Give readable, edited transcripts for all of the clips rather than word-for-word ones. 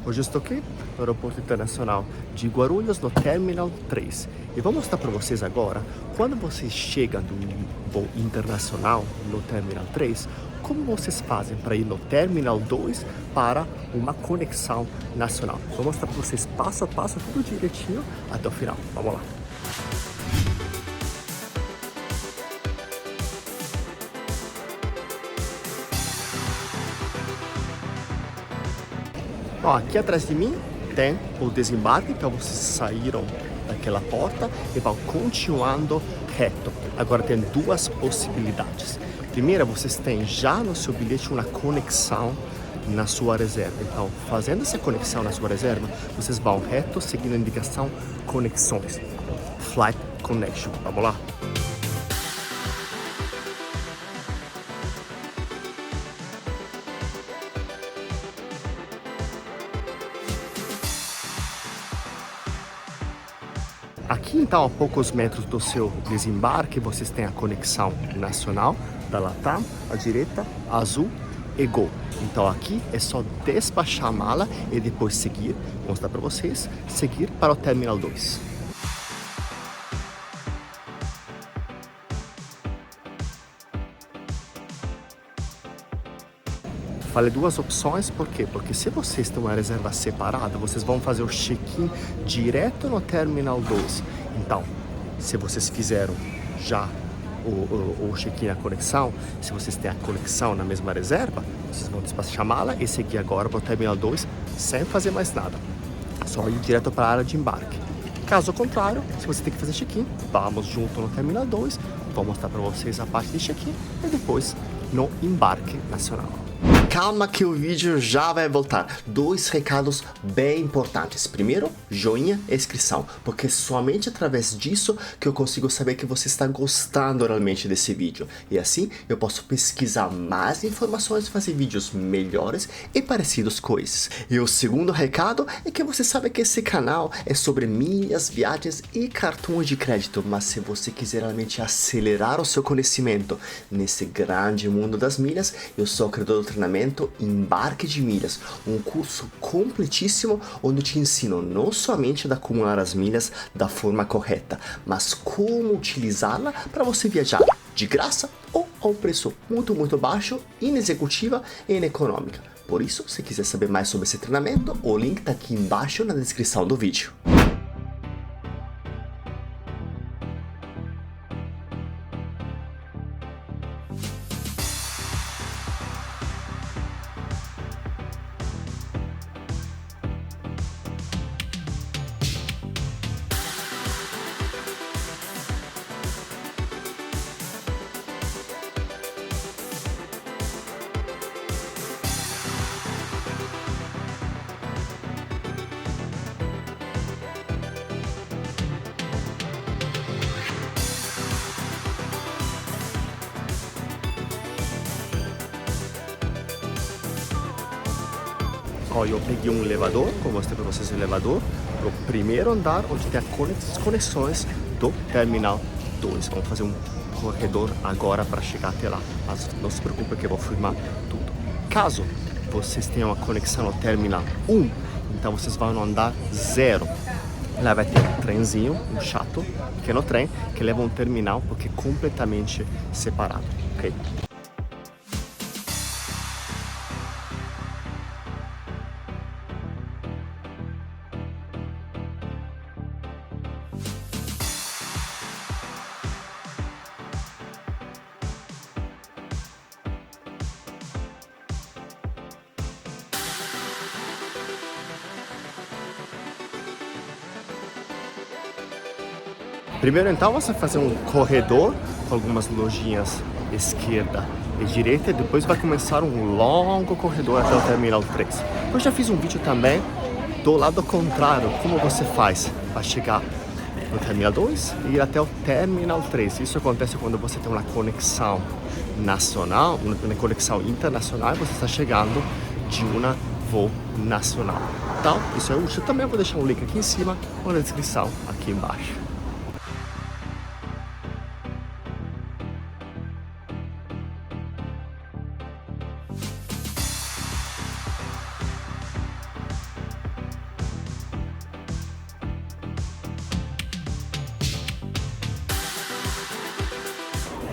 Hoje eu estou aqui no Aeroporto Internacional de Guarulhos, no Terminal 3. E vou mostrar para vocês agora, quando vocês chegam do voo internacional no Terminal 3, como vocês fazem para ir no Terminal 2 para uma conexão nacional. Vou mostrar para vocês passo a passo, tudo direitinho até o final. Vamos lá. Ó, aqui atrás de mim tem o desembarque, então vocês saíram daquela porta e vão continuando reto. Agora tem duas possibilidades. Primeira, vocês têm já no seu bilhete uma conexão na sua reserva. Então, fazendo essa conexão na sua reserva, vocês vão reto seguindo a indicação conexões. Flight Connection. Vamos lá? Aqui então, a poucos metros do seu desembarque, vocês têm a conexão nacional da Latam, à direita, azul e Gol. Então aqui é só despachar a mala e depois seguir, vou mostrar para vocês, seguir para o Terminal 2. Falei duas opções, por quê? Porque se vocês têm uma reserva separada, vocês vão fazer o check-in direto no Terminal 2. Então, se vocês fizeram já o check-in na conexão, se vocês têm a conexão na mesma reserva, vocês vão despachar a mala e seguir agora para o Terminal 2 sem fazer mais nada. Só ir direto para a área de embarque. Caso contrário, se você tem que fazer check-in, vamos junto no Terminal 2, vou mostrar para vocês a parte de check-in e depois no embarque nacional. Calma que o vídeo já vai voltar. Dois recados bem importantes. Primeiro, joinha e inscrição, porque somente através disso que eu consigo saber que você está gostando realmente desse vídeo. E assim eu posso pesquisar mais informações e fazer vídeos melhores e parecidos com esses. E o segundo recado é que você sabe que esse canal é sobre milhas, viagens e cartões de crédito. Mas se você quiser realmente acelerar o seu conhecimento nesse grande mundo das milhas, eu sou o criador do treinamento Embarque de Milhas, um curso completíssimo onde eu te ensino não somente a acumular as milhas da forma correta, mas como utilizá-la para você viajar de graça ou a um preço muito baixo, inexecutiva e ineconômica. Por isso, se quiser saber mais sobre esse treinamento, o link está aqui embaixo na descrição do vídeo. Ó, eu peguei um elevador, como mostrei para vocês o elevador, no primeiro andar, onde tem as conexões do Terminal 2. Vamos fazer um corredor agora para chegar até lá, mas não se preocupe que eu vou filmar tudo. Caso vocês tenham uma conexão no Terminal 1, então vocês vão no andar 0. Lá vai ter um trenzinho, um chato, pequeno trem, que leva um terminal, porque é completamente separado, ok? Primeiro então você vai fazer um corredor com algumas lojinhas esquerda e direita e depois vai começar um longo corredor até o Terminal 3. Eu já fiz um vídeo também do lado contrário, como você faz para chegar no Terminal 2 e ir até o Terminal 3. Isso acontece quando você tem uma conexão nacional, uma conexão internacional e você está chegando de uma voo nacional. Então, isso é útil. Também vou deixar um link aqui em cima ou na descrição aqui embaixo.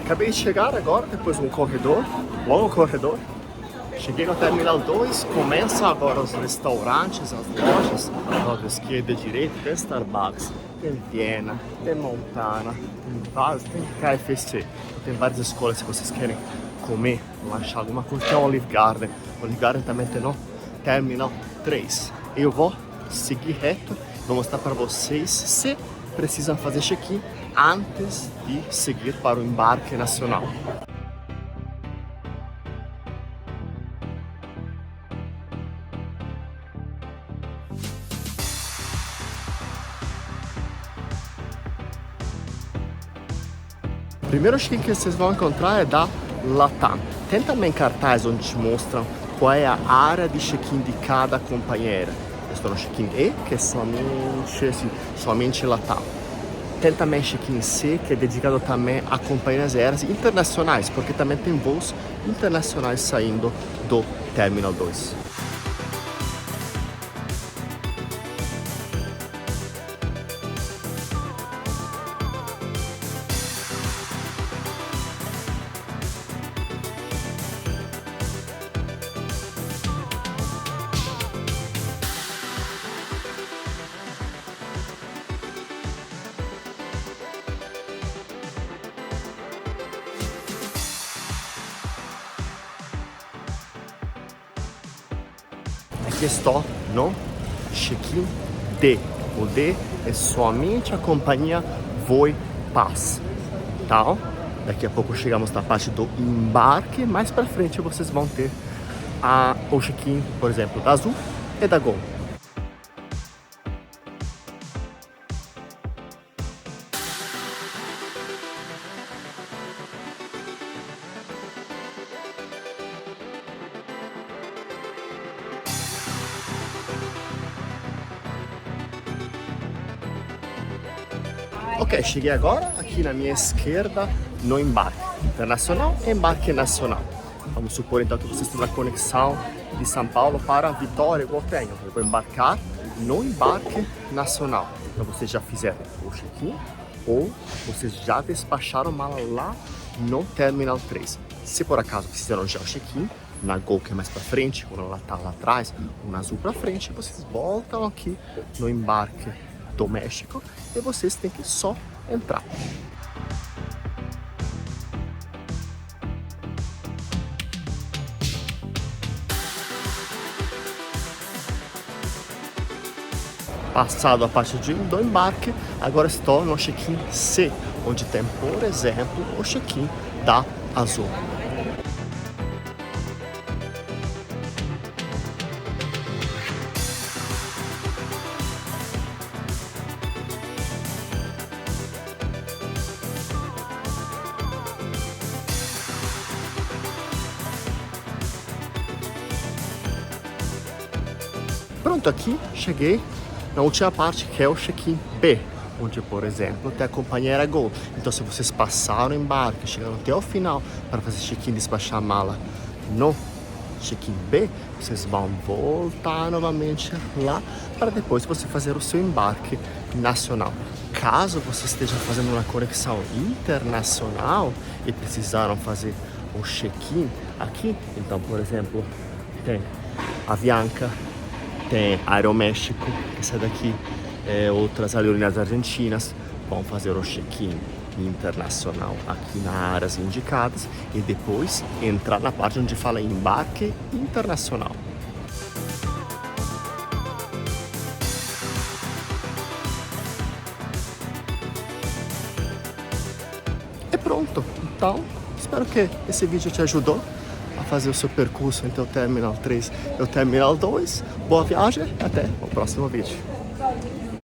Acabei de chegar agora, depois de um corredor, longo corredor. Cheguei no Terminal 2, começa agora os restaurantes, as lojas, logo esquerda e direita, tem Starbucks, tem Viena, tem Montana, tem vários, tem KFC, tem várias escolas se vocês querem comer, lanchar alguma coisa, tem Olive Garden também tem no Terminal 3. Eu vou seguir reto, vou mostrar para vocês se precisam fazer check-in antes de seguir para o embarque nacional. O primeiro check-in que vocês vão encontrar é da Latam. Tem também cartaz onde te mostram qual é a área de check-in de cada companheira. Eu estou no check-in E, que é somente Latam. Tem também check-in C, que é dedicado também a companhias aéreas internacionais, porque também tem voos internacionais saindo do Terminal 2. Aqui estou no check-in D. O D é somente a companhia Voi Pass. Então, daqui a pouco chegamos na parte do embarque. Mais para frente vocês vão ter o check-in, por exemplo, da Azul e da Gol. Ok, cheguei agora aqui na minha esquerda no embarque internacional e embarque nacional. Vamos supor então que vocês têm uma conexão de São Paulo para Vitória, igual tenho. Eu vou embarcar no embarque nacional. Então vocês já fizeram o check-in ou vocês já despacharam mala lá no Terminal 3. Se por acaso fizeram já o check-in, na Gol que é mais para frente, ou na Latam lá atrás, ou na Azul para frente, vocês voltam aqui no embarque doméstico e vocês têm que só entrar. Passado a parte do embarque, agora estou no check-in C, onde tem, por exemplo, o check-in da Azul. Pronto, aqui cheguei na última parte, que é o check-in B, onde, por exemplo, tem a companheira Gol. Então, se vocês passaram o embarque, chegaram até o final para fazer check-in e despachar a mala no check-in B, vocês vão voltar novamente lá para depois você fazer o seu embarque nacional. Caso você esteja fazendo uma conexão internacional e precisaram fazer o check-in aqui, então, por exemplo, tem a Avianca, tem Aeroméxico, essa daqui, outras aerolíneas argentinas vão fazer o check-in internacional aqui nas áreas indicadas e depois entrar na parte onde fala embarque internacional. E pronto, então espero que esse vídeo te ajudou a fazer o seu percurso entre o Terminal 3 e o Terminal 2. Boa viagem, até o próximo vídeo.